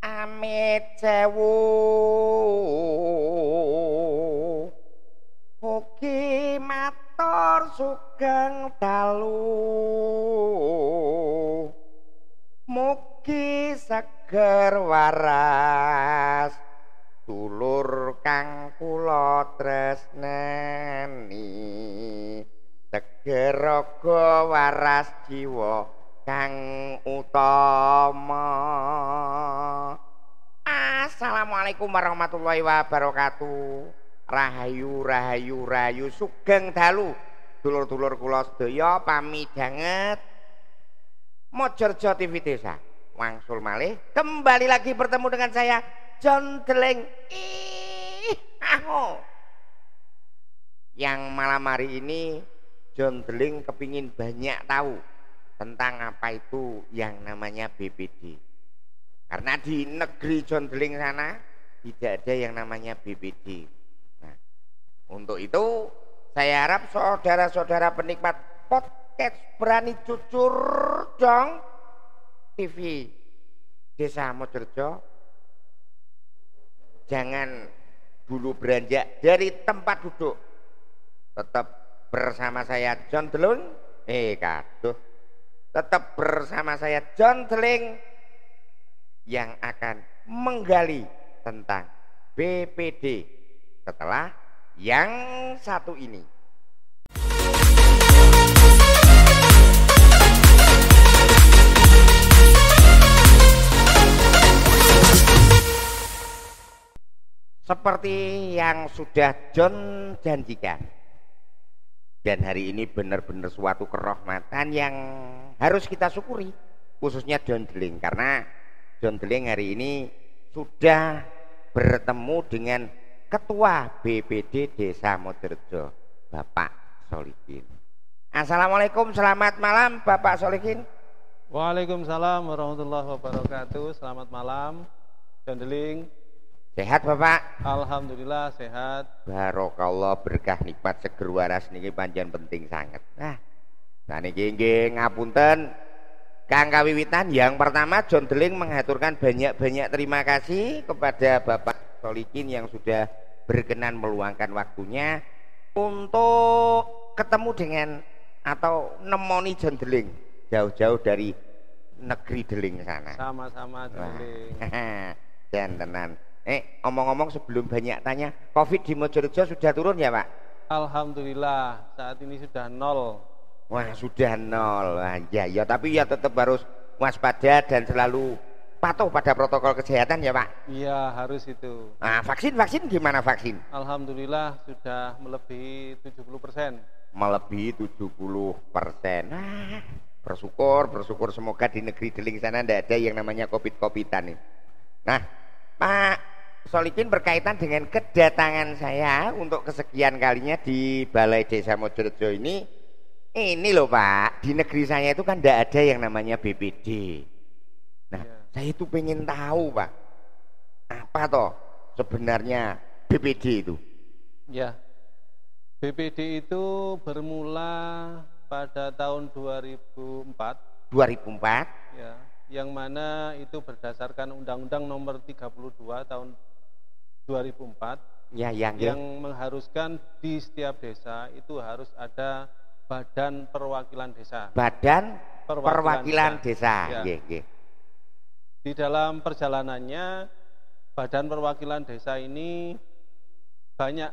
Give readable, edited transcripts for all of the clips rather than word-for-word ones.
Amit sewu ugi matur sugeng dalu mugi seger waras dulur kang kula tresnani seger raga waras jiwa kang utama. Assalamualaikum warahmatullahi wabarakatuh. Rahayu rahayu rahayu sugeng dalu dulur-dulur kula sedaya pamidanget Mojorejo TV Desa. Wangsul malih kembali lagi bertemu dengan saya John Deling. Yang malam hari ini John Deling kepingin banyak tahu tentang apa itu yang namanya BPD. Karena di negeri John Deling sana tidak ada yang namanya BPD. Nah, untuk itu saya harap saudara-saudara penikmat podcast Berani Jujur Dong TV Desa Mojorejo jangan dulu beranjak dari tempat duduk, tetap bersama saya John Deling. Tetap bersama saya John Deling yang akan menggali tentang BPD setelah yang satu ini. Seperti yang sudah John janjikan, dan hari ini benar-benar suatu kerahmatan yang harus kita syukuri, khususnya John Deling, karena John Deling hari ini sudah bertemu dengan Ketua BPD Desa Mojorejo, Bapak Solikin. Assalamualaikum, selamat malam Bapak Solikin. Waalaikumsalam warahmatullahi wabarakatuh. Selamat malam John Deling. Sehat Bapak? Alhamdulillah sehat. Barokallah, berkah nikmat seger waras niki panjenengan penting sangat. Nah niki nggih ngapunten Kang kawiwitan, yang pertama John Deling mengaturkan banyak-banyak terima kasih kepada Bapak Solikin yang sudah berkenan meluangkan waktunya untuk ketemu dengan atau nemoni John Deling jauh-jauh dari negeri Deling sana. Sama-sama John Deling. Dan tenan. Ngomong-ngomong sebelum banyak tanya, Covid di Mojorejo sudah turun ya Pak? Alhamdulillah saat ini sudah 0. Wah sudah 0. Wah, ya tapi ya tetap harus waspada dan selalu patuh pada protokol kesehatan ya Pak. Iya harus itu. Nah vaksin gimana vaksin? Alhamdulillah sudah melebihi 70%. Melebihi 70%. Nah bersyukur semoga di negeri Deling sana tidak ada yang namanya covid-covidan nih. Nah Pak Solikin, berkaitan dengan kedatangan saya untuk kesekian kalinya di Balai Desa Mojorejo ini loh Pak, di negeri saya itu kan tidak ada yang namanya BPD. Nah saya itu pengen tahu Pak, apa toh sebenarnya BPD itu? Ya, BPD itu bermula pada tahun 2004. Ya, yang mana itu berdasarkan Undang-Undang Nomor 32 tahun 2004 yang mengharuskan di setiap desa itu harus ada Badan Perwakilan Desa. Badan Perwakilan Desa. Ya. Di dalam perjalanannya Badan Perwakilan Desa ini banyak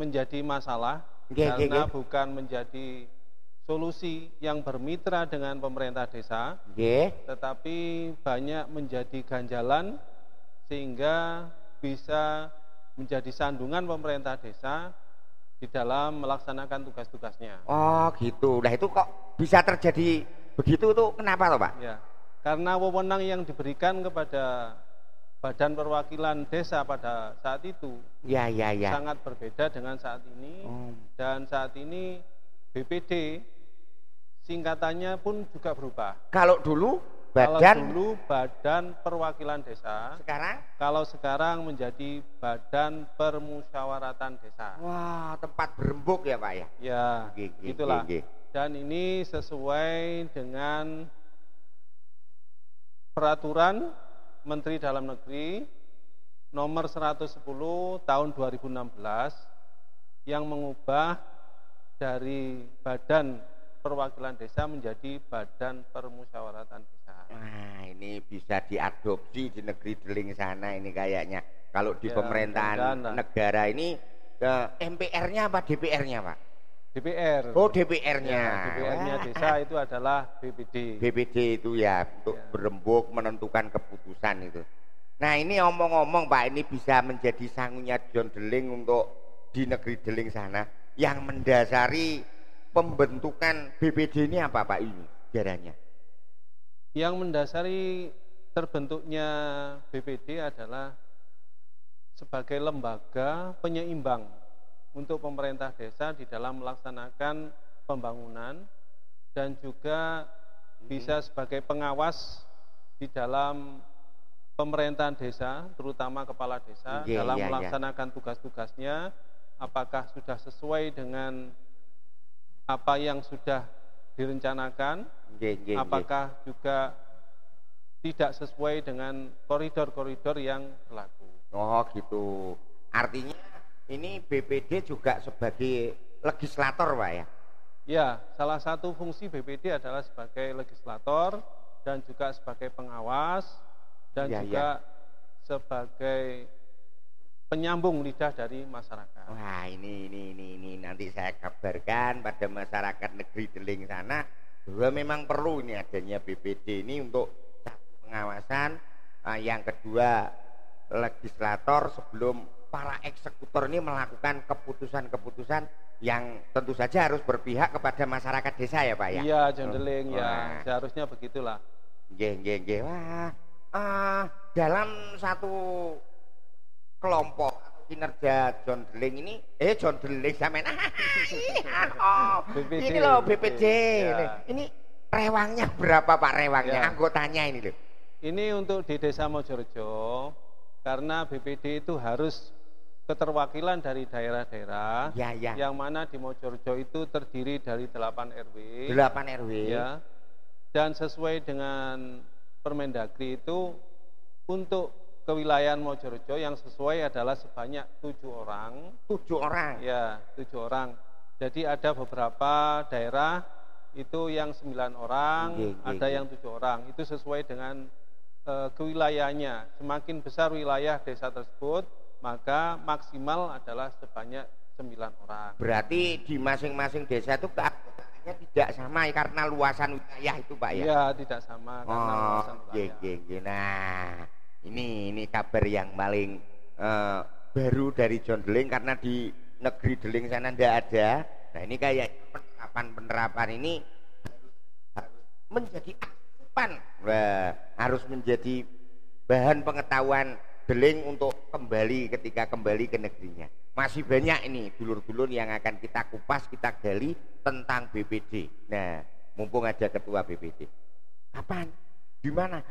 menjadi masalah karena bukan menjadi solusi yang bermitra dengan pemerintah desa, tetapi banyak menjadi ganjalan sehingga bisa menjadi sandungan pemerintah desa di dalam melaksanakan tugas-tugasnya. Oh gitu. Nah itu kok bisa terjadi begitu tuh kenapa toh Pak? Ya, karena wewenang yang diberikan kepada Badan Perwakilan Desa pada saat itu sangat berbeda dengan saat ini. Dan saat ini BPD singkatannya pun juga berubah. Kalau dulu Badan Perwakilan Desa. Kalau sekarang menjadi Badan Permusyawaratan Desa. Wah, tempat berembuk ya Pak ya? Ya, itulah. Dan ini sesuai dengan peraturan Menteri Dalam Negeri nomor 110 tahun 2016 yang mengubah dari Badan Perwakilan Desa menjadi Badan Permusyawaratan Desa. Nah, ini bisa diadopsi di negeri Deling sana ini kayaknya. Kalau di pemerintahan negara ini MPR-nya apa DPR-nya, Pak? DPR. Oh, DPR-nya. Ya, DPR-nya desa itu adalah BPD. BPD itu ya, untuk berembuk menentukan keputusan itu. Nah, ini omong-omong Pak, ini bisa menjadi sangunya John Deling untuk di negeri Deling sana. Yang mendasari pembentukan BPD ini apa Pak ini sejarahnya? Yang mendasari terbentuknya BPD adalah sebagai lembaga penyeimbang untuk pemerintah desa di dalam melaksanakan pembangunan dan juga bisa sebagai pengawas di dalam pemerintahan desa, terutama kepala desa dalam melaksanakan tugas-tugasnya, apakah sudah sesuai dengan apa yang sudah direncanakan, apakah juga tidak sesuai dengan koridor-koridor yang berlaku. Oh gitu, artinya ini BPD juga sebagai legislator Pak ya? Ya, salah satu fungsi BPD adalah sebagai legislator dan juga sebagai pengawas dan juga sebagai penyambung lidah dari masyarakat. Wah, ini nanti saya kabarkan pada masyarakat negeri Deling sana bahwa memang perlu ini adanya BPD ini untuk satu pengawasan, yang kedua legislator sebelum para eksekutor ini melakukan keputusan-keputusan yang tentu saja harus berpihak kepada masyarakat desa ya Pak ya? Iya, John Deling ya, seharusnya begitulah. Wah, dalam satu kelompok kinerja John Deling ini, John Deling sampean BPD, ini loh BPD. Ya. Ini rewangnya berapa Pak rewangnya, anggotanya ini loh? Ini untuk di Desa Mojorejo, karena BPD itu harus keterwakilan dari daerah-daerah yang mana di Mojorejo itu terdiri dari 8 RW. 8 RW. Ya. Dan sesuai dengan Permendagri itu untuk kewilayahan Mojorejo yang sesuai adalah sebanyak 7 orang. 7 orang? Ya, 7 orang. Jadi ada beberapa daerah itu yang 9 orang, ada yang 7 orang. Itu sesuai dengan kewilayahannya. Semakin besar wilayah desa tersebut, maka maksimal adalah sebanyak 9 orang. Berarti di masing-masing desa itu keanggotaannya tidak sama karena luasan wilayah itu Pak ya? Iya, tidak sama karena luasan wilayah. Nah, ini kabar yang paling baru dari John Deling karena di negeri Deling sana tidak ada. Nah, ini kayak penerapan ini harus menjadi asupan, harus menjadi bahan pengetahuan Deling untuk kembali ketika kembali ke negerinya. Masih banyak ini dulur-dulur yang akan kita kupas, kita gali tentang BPD. Nah, mumpung ada ketua BPD. Kapan? Di mana?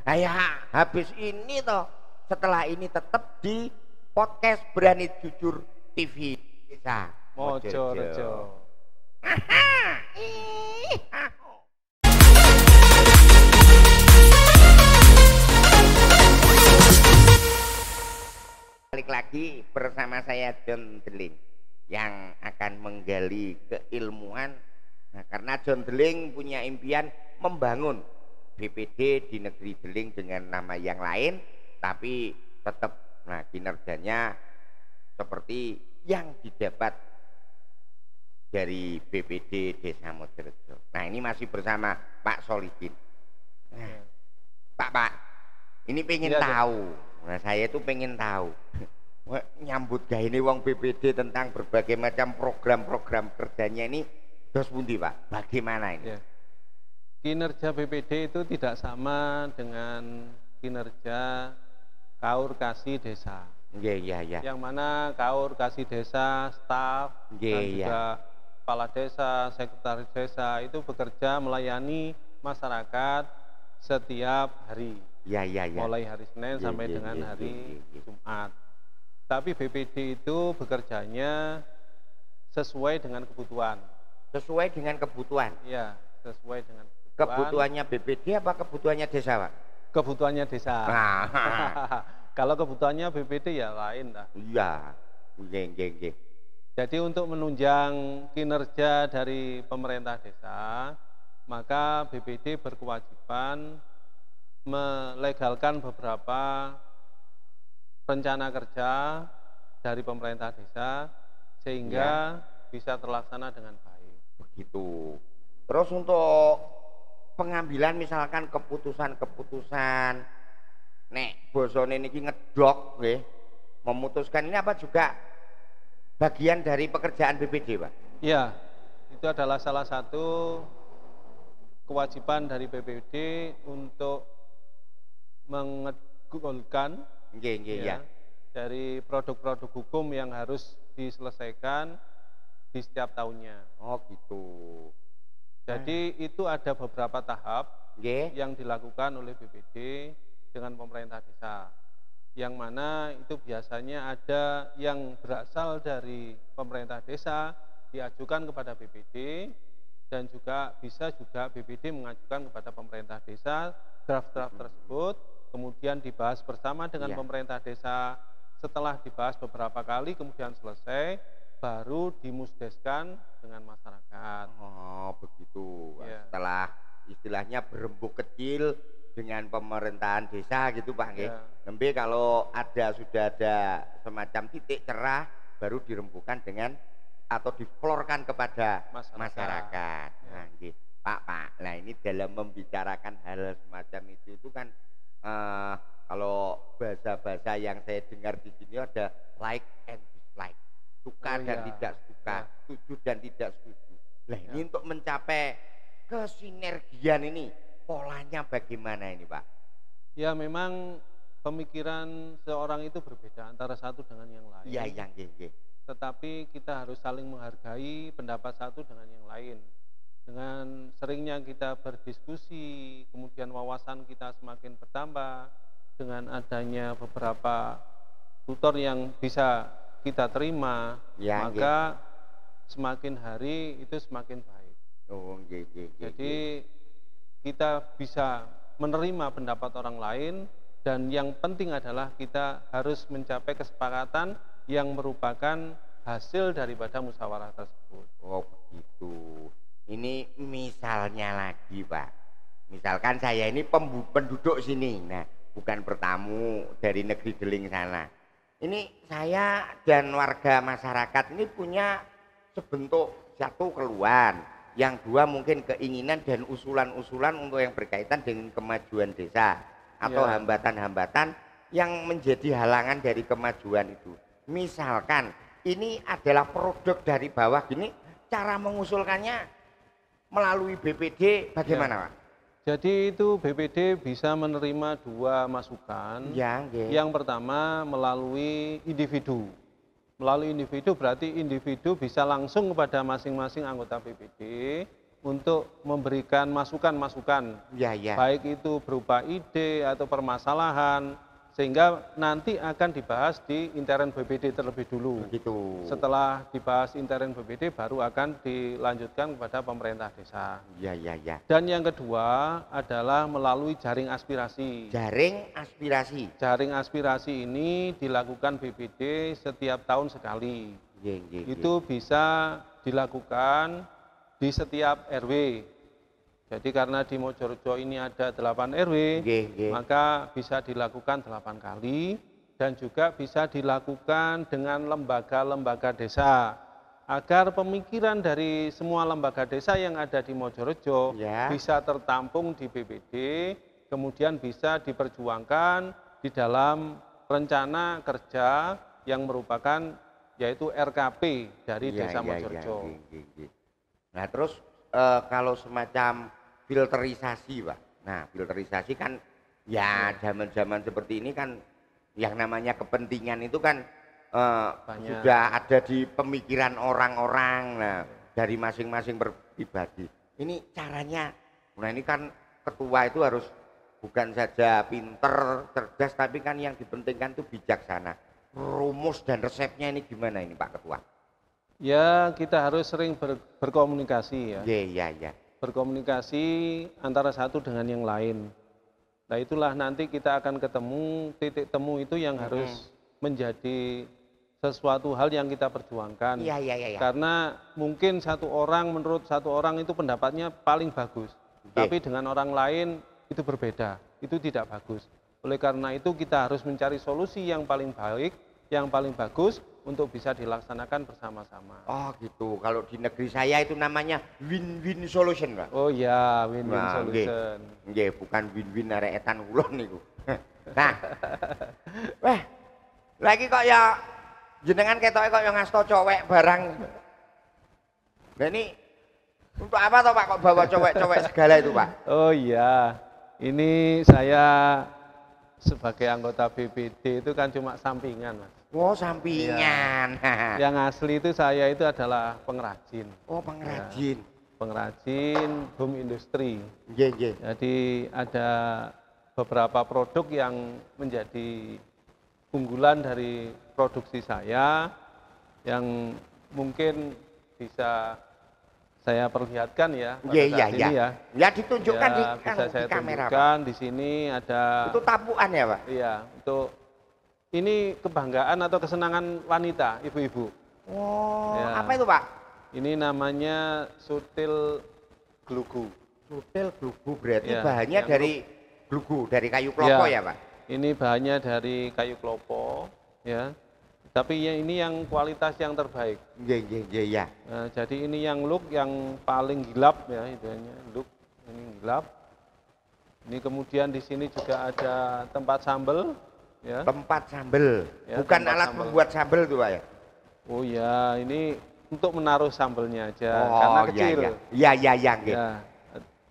Habis ini toh. Setelah ini tetap di podcast Berani Jujur TV Desa Mojorejo. Balik lagi bersama saya John Deling yang akan menggali keilmuan. Nah, karena John Deling punya impian membangun BPD di negeri Deling dengan nama yang lain, tapi tetap kinerjanya seperti yang didapat dari BPD Desa Mojorejo. Nah, ini masih bersama Pak Solikin. Nah, Pak, ini pengen tahu. Nah, saya itu pengen tahu nyambut gawe ini wong BPD tentang berbagai macam program-program kerjanya ini terus pundi Pak? Bagaimana ini? Kinerja BPD itu tidak sama dengan kinerja Kaur Kasih Desa. Yang mana Kaur Kasih Desa, staf dan juga kepala desa, sekretaris desa itu bekerja melayani masyarakat setiap hari. Mulai hari Senin sampai dengan hari Jumat. Tapi BPD itu bekerjanya sesuai dengan kebutuhan. Sesuai dengan kebutuhan? Iya, sesuai dengan kebutuhan. Kebutuhannya BPD apa kebutuhannya desa Pak? kebutuhannya desa. Nah. Kalau kebutuhannya BPD ya lain lah. Iya. Nggih. Jadi untuk menunjang kinerja dari pemerintah desa, maka BPD berkewajiban melegalkan beberapa rencana kerja dari pemerintah desa sehingga bisa terlaksana dengan baik. Begitu. Terus untuk pengambilan misalkan keputusan-keputusan nek bosone niki ngedok nggih, memutuskan ini apa juga bagian dari pekerjaan BPD, Pak? Iya, itu adalah salah satu kewajiban dari BPD untuk mengedulkan ya, dari produk-produk hukum yang harus diselesaikan di setiap tahunnya. Oh gitu. Jadi itu ada beberapa tahap yang dilakukan oleh BPD dengan pemerintah desa. Yang mana itu biasanya ada yang berasal dari pemerintah desa diajukan kepada BPD dan juga bisa juga BPD mengajukan kepada pemerintah desa draft-draft tersebut kemudian dibahas bersama dengan pemerintah desa. Setelah dibahas beberapa kali kemudian selesai baru dimusdeskan dengan masyarakat. Oh begitu. Setelah istilahnya berembuk kecil dengan pemerintahan desa gitu Pak nggih. Nembe kalau sudah ada semacam titik cerah baru dirembukan dengan atau diflorkan kepada masyarakat. Nah, nggih. Pak. Nah, ini dalam membicarakan hal semacam itu kan kalau bahasa-bahasa yang saya dengar di sini ada like and dislike. Suka dan tidak suka, setuju dan tidak setuju. Nah, ini untuk mencapai kesinergian ini polanya bagaimana ini Pak? Ya memang pemikiran seorang itu berbeda antara satu dengan yang lain. Iya. Tetapi kita harus saling menghargai pendapat satu dengan yang lain. Dengan seringnya kita berdiskusi, kemudian wawasan kita semakin bertambah. Dengan adanya beberapa tutor yang bisa kita terima, maka semakin hari itu semakin baik. Jadi kita bisa menerima pendapat orang lain dan yang penting adalah kita harus mencapai kesepakatan yang merupakan hasil daripada musyawarah tersebut. Oh begitu. Ini misalnya lagi Pak, misalkan saya ini penduduk sini, nah bukan bertamu dari negeri Deling sana. Ini saya dan warga masyarakat ini punya sebentuk satu keluhan, yang dua mungkin keinginan dan usulan-usulan untuk yang berkaitan dengan kemajuan desa atau hambatan-hambatan yang menjadi halangan dari kemajuan itu. Misalkan ini adalah produk dari bawah gini, cara mengusulkannya melalui BPD bagaimana Pak? Jadi itu BPD bisa menerima dua masukan. Yang pertama melalui individu. Melalui individu berarti individu bisa langsung kepada masing-masing anggota BPD untuk memberikan masukan-masukan. Baik itu berupa ide atau permasalahan, sehingga nanti akan dibahas di intern BPD terlebih dulu. Begitu. Setelah dibahas intern BPD baru akan dilanjutkan kepada pemerintah desa. Dan yang kedua adalah melalui jaring aspirasi. Jaring aspirasi ini dilakukan BPD setiap tahun sekali. Itu bisa dilakukan di setiap RW. Jadi karena di Mojorejo ini ada 8 RW, maka bisa dilakukan 8 kali dan juga bisa dilakukan dengan lembaga-lembaga desa agar pemikiran dari semua lembaga desa yang ada di Mojorejo bisa tertampung di BPD, kemudian bisa diperjuangkan di dalam rencana kerja yang merupakan yaitu RKP dari Desa Mojorejo. Nah terus kalau semacam filterisasi Pak, nah filterisasi kan zaman-zaman seperti ini kan yang namanya kepentingan itu kan sudah ada di pemikiran orang-orang, nah dari masing-masing pribadi. Ini caranya, nah ini kan ketua itu harus bukan saja pinter, cerdas, tapi kan yang dipentingkan itu bijaksana. Rumus dan resepnya ini gimana ini Pak Ketua? Ya kita harus sering berkomunikasi ya. Berkomunikasi antara satu dengan yang lain. Nah itulah nanti kita akan ketemu titik temu itu yang harus menjadi sesuatu hal yang kita perjuangkan. Iya. Karena mungkin menurut satu orang itu pendapatnya paling bagus. Tapi dengan orang lain itu berbeda, itu tidak bagus. Oleh karena itu kita harus mencari solusi yang paling baik, yang paling bagus untuk bisa dilaksanakan bersama-sama. Oh gitu, kalau di negeri saya itu namanya win-win solution, Pak. Oh ya, win-win solution. Nggih, bukan win-win arek etan kulon niku. Nah, wah, lagi kok ya jenengan ketoke kok yang ngasto cowek barang. Nah ini untuk apa toh Pak kok bawa cowek-cowek segala itu Pak? Oh iya, ini saya sebagai anggota BPD itu kan cuma sampingan Mas. Oh sampingan. Ya. Yang asli itu saya itu adalah pengrajin. Oh pengrajin. Ya, pengrajin home industry. Nggih. Jadi ada beberapa produk yang menjadi unggulan dari produksi saya yang mungkin bisa saya perlihatkan ya pada saat ini ya. Ya ditunjukkan ya, di bisa saya kamera. Tunjukkan di sini ada. Itu tapuan ya Pak? Iya, untuk ini kebanggaan atau kesenangan wanita, ibu-ibu. Oh, ya. Apa itu Pak? Ini namanya sutil glugu. Sutil glugu berarti ya, bahannya dari glugu, dari kayu klopo ya Pak? Ini bahannya dari kayu klopo, ya. Tapi ini yang kualitas yang terbaik. Iya. Nah, jadi ini yang look yang paling gelap ya, itunya look ini gelap. Ini kemudian di sini juga ada tempat sambal, ya. Tempat sambal, ya, bukan tempat alat membuat sambal tuh Pak ya? Oh ya, ini untuk menaruh sambalnya aja, oh, karena kecil. Iya. Ya.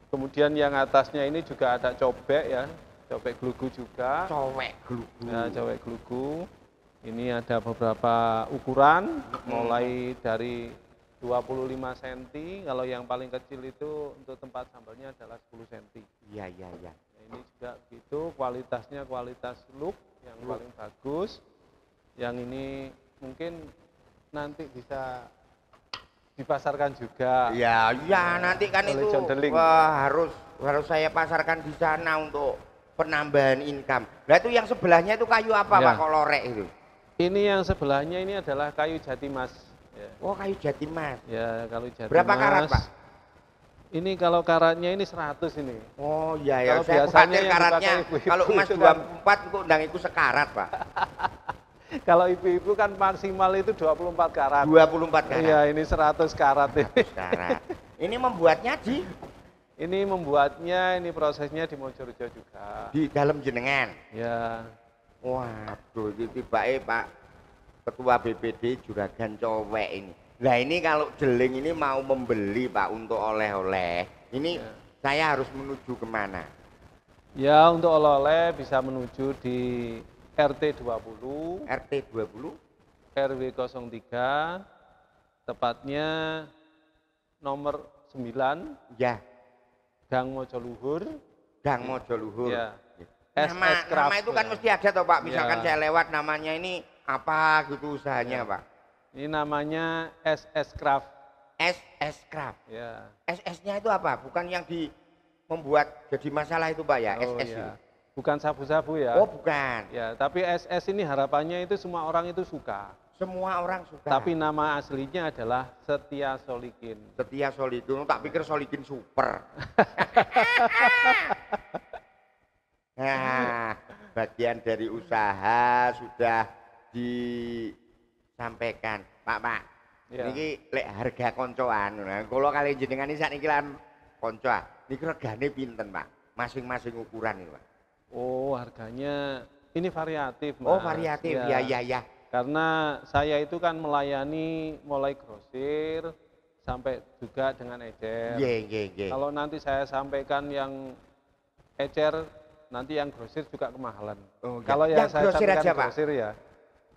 Kemudian yang atasnya ini juga ada cobek ya, cobek glugu juga. Cobek glugu. Ya, cobek glugu. Ini ada beberapa ukuran, mulai dari 25 cm, kalau yang paling kecil itu untuk tempat sambalnya adalah 10 cm. Iya. Nah, ini juga gitu, kualitasnya kualitas look yang paling bagus. Yang ini mungkin nanti bisa dipasarkan juga. Iya, nanti kan itu wah, harus saya pasarkan di sana untuk penambahan income. Nah itu yang sebelahnya itu kayu apa Pak kok lorek itu? Ini yang sebelahnya ini adalah kayu jati mas. Ya. Oh kayu jati mas. Ya kayu jati berapa mas. karat Pak? Ini kalau karatnya ini 100 ini. Oh iya ya. Kalau saya biasanya karatnya kalau emas 24 kok ndang iku sekarat Pak. Kalau ibu-ibu kan maksimal itu 24 karat. 24 karat. Iya ini 100 karat ini. 100 karat. Ini membuatnya di? Ini membuatnya ini prosesnya di Mojorejo juga. Di dalam jenengan? Ya. Waduh, tiba-tiba Pak Ketua BPD Juragan Cowek ini. Nah ini kalau Jeling ini mau membeli Pak untuk oleh-oleh, ini saya harus menuju kemana? Ya untuk oleh-oleh bisa menuju di RT 20. RT 20? RW 03, tepatnya nomor 9. Ya. Gang Mojoluhur. Gang Mojoluhur. Ya. Nama itu kan mesti ada toh Pak, misalkan saya lewat namanya ini apa gitu usahanya Pak? Ini namanya SS Craft. SS Craft? Ya. SS-nya itu apa? Bukan yang membuat jadi masalah itu Pak ya, oh, SS ya. itu? Bukan sabu-sabu ya? Oh bukan. Ya, tapi SS ini harapannya itu semua orang itu suka. Semua orang suka. Tapi nama aslinya adalah Setia Solikin. Setia Solikin, tak pikir Solikin super. Nah, bagian dari usaha sudah disampaikan, Pak. Ya. Niki lek harga koncoan. Nah, kalau kali jenengan iki sakniki lan konco. Niki regane pinten, Pak? Masing-masing ukuran ini, Pak. Oh, harganya ini variatif, Mas. Oh, variatif. Ya. Karena saya itu kan melayani mulai grosir sampai juga dengan ecer. Iya. Kalau nanti saya sampaikan yang ecer, nanti yang grosir juga kemahalan. Oh, kalau yang saya grosir sampaikan aja, grosir ya.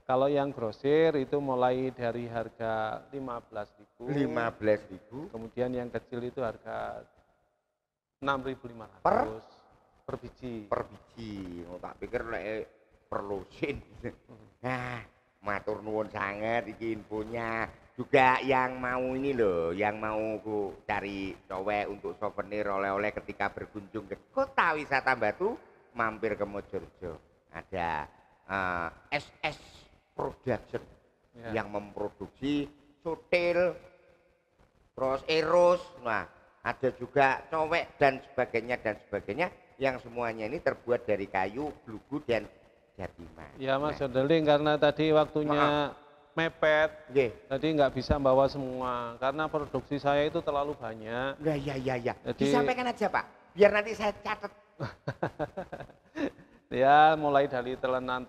Kalau yang grosir itu mulai dari harga 15.000. 15.000. Kemudian yang kecil itu harga 6.500 per biji. Per biji. Oh, tak pikir lek per lusin. Nah, matur nuwun sangat iki infonya. Juga yang mau ini loh, yang mau cari cowek untuk souvenir oleh-oleh ketika berkunjung ke Kota Wisata Batu, mampir ke Mojorejo. Ada SS Production yang memproduksi Sutil, terus Eros, nah ada juga Cowek dan sebagainya yang semuanya ini terbuat dari kayu, blugu dan jatiman. Ya Mas Jondeling, karena tadi waktunya mepet, jadi nggak bisa bawa semua karena produksi saya itu terlalu banyak. Ya. Jadi, disampaikan aja Pak, biar nanti saya catat. Ya mulai dari telenan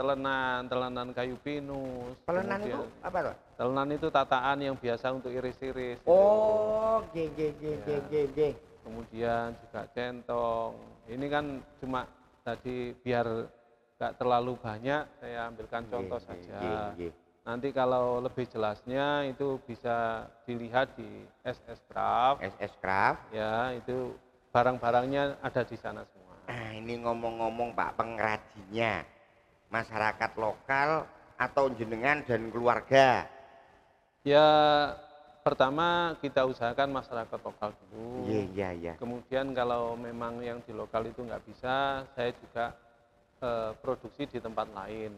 kayu pinus. Telenan itu apa tuh? Telenan itu tataan yang biasa untuk iris-iris. Oh, G. Kemudian juga centong. Ini kan cuma tadi biar nggak terlalu banyak, saya ambilkan contoh saja. Nanti kalau lebih jelasnya itu bisa dilihat di SS Craft. Ya, itu barang-barangnya ada di sana semua. Nah, ini ngomong-ngomong Pak, pengrajinnya masyarakat lokal atau jenengan dan keluarga? Ya, pertama kita usahakan masyarakat lokal dulu. Iya. Kemudian kalau memang yang di lokal itu nggak bisa, saya juga produksi di tempat lain.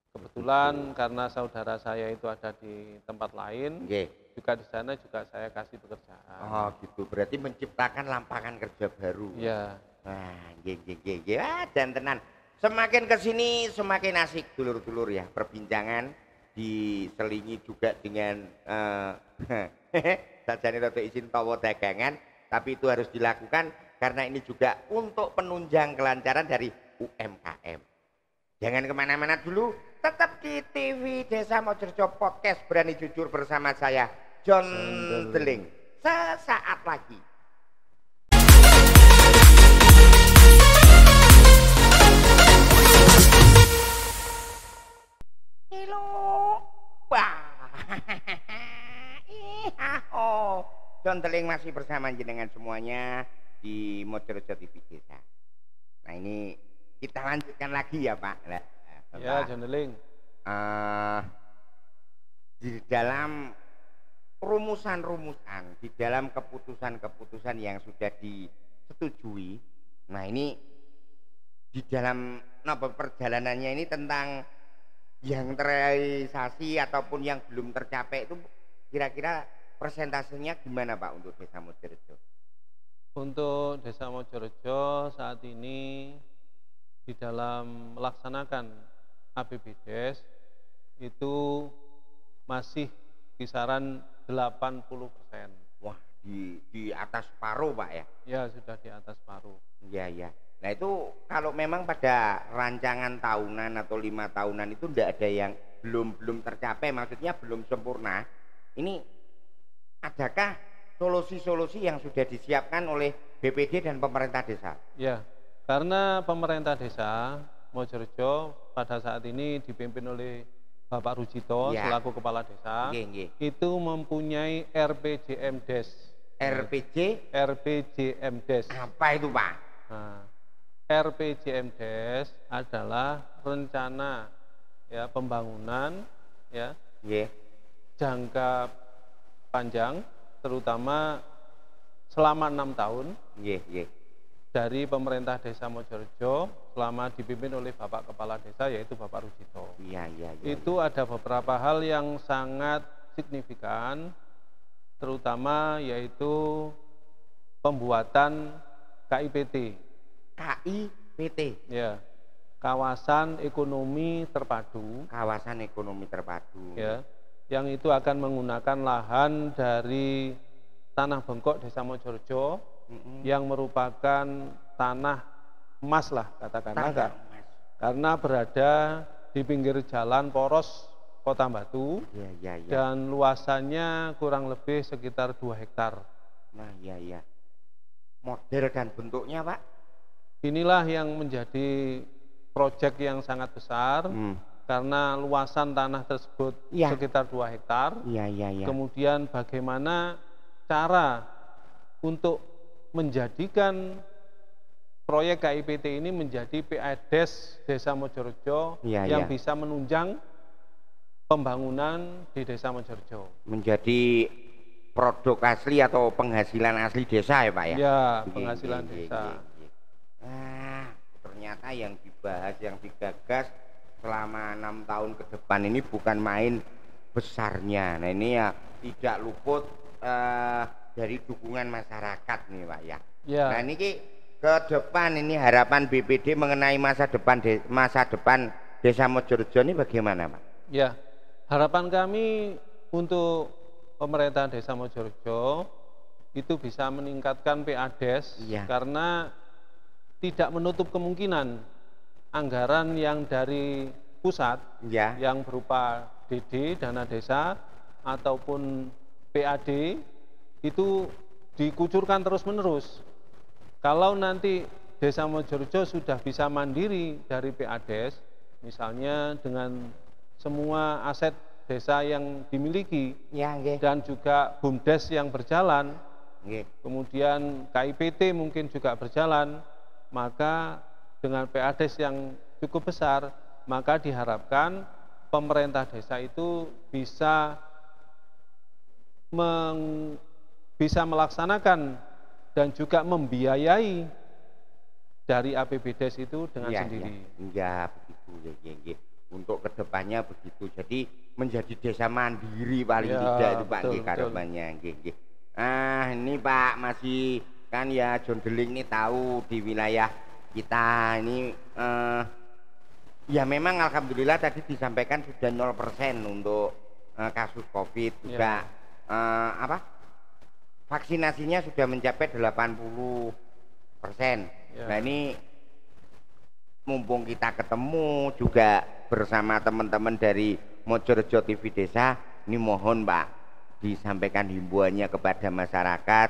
Kebetulan karena saudara saya itu ada di tempat lain, juga di sana juga saya kasih pekerjaan. Oh gitu, berarti menciptakan lapangan kerja baru. Iya. Nah, dan tenan. Semakin kesini semakin asik dulur-dulur ya, perbincangan diselingi juga dengan sajane rada izin tawa dagangan, tapi itu harus dilakukan karena ini juga untuk penunjang kelancaran dari UMKM. Jangan kemana-mana dulu, tetap di TV Desa Mojorejo Podcast Berani Jujur bersama saya John Deling. Sesaat lagi. John Deling masih bersama jenengan semuanya di Mojorejo TV Desa. Nah ini kita lanjutkan lagi ya Pak. Ya John Deling. Di dalam rumusan-rumusan, di dalam keputusan-keputusan yang sudah disetujui. Nah ini di dalam perjalanannya ini tentang yang terrealisasi ataupun yang belum tercapai itu kira-kira persentasenya gimana Pak untuk Desa Mojorejo? Untuk Desa Mojorejo saat ini di dalam melaksanakan APBDes itu masih kisaran 80%. Wah, di atas separuh Pak ya? Ya, sudah di atas separuh. Iya. Nah itu kalau memang pada rancangan tahunan atau 5 tahunan itu tidak ada yang belum tercapai, maksudnya belum sempurna. Ini adakah solusi-solusi yang sudah disiapkan oleh BPD dan pemerintah desa? Ya, karena pemerintah desa Mojorejo pada saat ini dipimpin oleh Bapak Rujito selaku kepala desa, itu mempunyai RPJMdes. RPJMdes. Apa itu Pak? Nah, RPJMdes adalah rencana ya pembangunan ya jangka panjang, terutama selama 6 tahun dari pemerintah Desa Mojorejo selama dipimpin oleh Bapak Kepala Desa yaitu Bapak Rujito. Itu ada beberapa hal yang sangat signifikan, terutama yaitu pembuatan KIPT. Ya, kawasan ekonomi terpadu. Ya, yang itu akan menggunakan lahan dari tanah bengkok Desa Mojorejo yang merupakan tanah emas lah katakanlah, karena berada di pinggir jalan poros Kota Batu dan luasannya kurang lebih sekitar 2 hektar. Nah model dan bentuknya Pak? Inilah yang menjadi proyek yang sangat besar karena luasan tanah tersebut sekitar 2 hektar. Kemudian bagaimana cara untuk menjadikan proyek KIPT ini menjadi PADes Desa Mojorejo yang bisa menunjang pembangunan di Desa Mojorejo. Menjadi produk asli atau penghasilan asli desa ya Pak ya? Ya, penghasilan desa. ternyata yang dibahas, yang digagas selama 6 tahun ke depan ini bukan main besarnya. Nah ini ya tidak luput dari dukungan masyarakat nih Pak ya. Nah ini ke depan ini harapan BPD mengenai masa depan Desa Mojorejo ini bagaimana Pak? Ya, harapan kami untuk pemerintah Desa Mojorejo itu bisa meningkatkan PADES karena tidak menutup kemungkinan anggaran yang dari pusat yang berupa DD, dana desa ataupun PAD itu dikucurkan terus-menerus. Kalau nanti Desa Mojorejo sudah bisa mandiri dari PADES, misalnya dengan semua aset desa yang dimiliki dan juga BUMDes yang berjalan, kemudian KIPT mungkin juga berjalan, maka dengan PADES yang cukup besar, maka diharapkan pemerintah desa itu bisa melaksanakan dan juga membiayai dari APBDes itu dengan sendiri. Ya, begitu ya. Untuk kedepannya begitu. Jadi menjadi desa mandiri paling tidak itu Pak harapannya. Ini Pak masih kan ya John Deling ini tahu di wilayah kita ini ya memang alhamdulillah tadi disampaikan sudah 0% untuk kasus Covid juga vaksinasinya sudah mencapai 80%. Nah ini mumpung kita ketemu juga bersama teman-teman dari Mojorejo TV Desa, ini mohon Pak disampaikan himbauannya kepada masyarakat,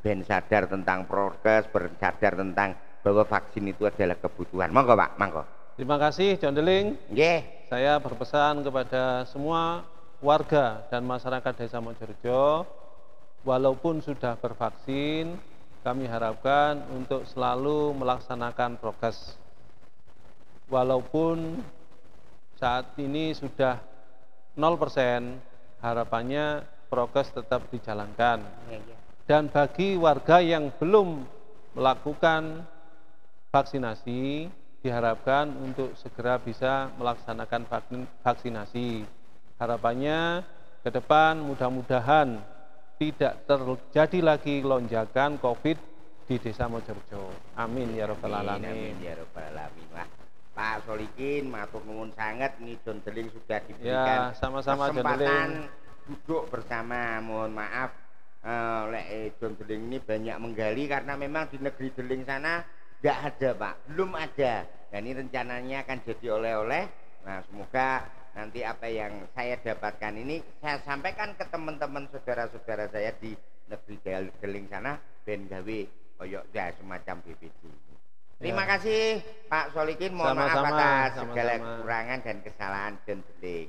ben sadar tentang prokes, bersadar tentang bahwa vaksin itu adalah kebutuhan. Monggo Pak, monggo. Terima kasih John Deling. Saya berpesan kepada semua warga dan masyarakat Desa Mojorejo, walaupun sudah bervaksin, kami harapkan untuk selalu melaksanakan prokes. Walaupun saat ini sudah 0%, harapannya prokes tetap dijalankan. Dan bagi warga yang belum melakukan vaksinasi, diharapkan untuk segera bisa melaksanakan vaksinasi. Harapannya ke depan mudah-mudahan tidak terjadi lagi lonjakan COVID di Desa Mojorejo. Amin ya rabbal alamin. Amin ya rabbal alamin. Wah, Pak Solikin matur nuwun sangat, ini John Deling sudah diberikan sama-sama kesempatan duduk bersama. Mohon maaf John Deling ini banyak menggali karena memang di negeri Deling sana tidak ada Pak, belum ada. Dan ini rencananya akan jadi oleh-oleh. Nah semoga nanti apa yang saya dapatkan ini saya sampaikan ke teman-teman saudara-saudara saya di negeri Deling sana, ben gawe koyok ya semacam BPD. Terima kasih Pak Solikin, mohon maaf atas segala kekurangan dan kesalahan John Deling.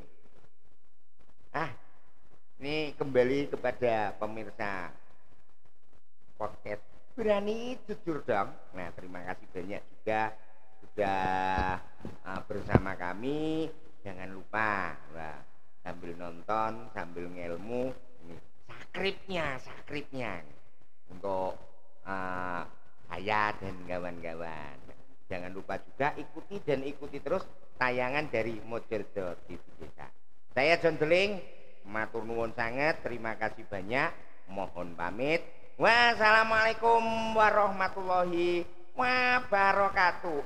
Ini kembali kepada pemirsa podcast Berani Jujur Dong. Nah terima kasih banyak juga sudah bersama kami. Jangan lupa sambil nonton, sambil ngelmu, ini sakripnya untuk saya dan kawan-kawan. Jangan lupa juga ikuti terus tayangan dari Mojorejo TV Desa. Saya John Deling, matur nuwun sangat, terima kasih banyak, mohon pamit. Wassalamualaikum warahmatullahi wabarakatuh.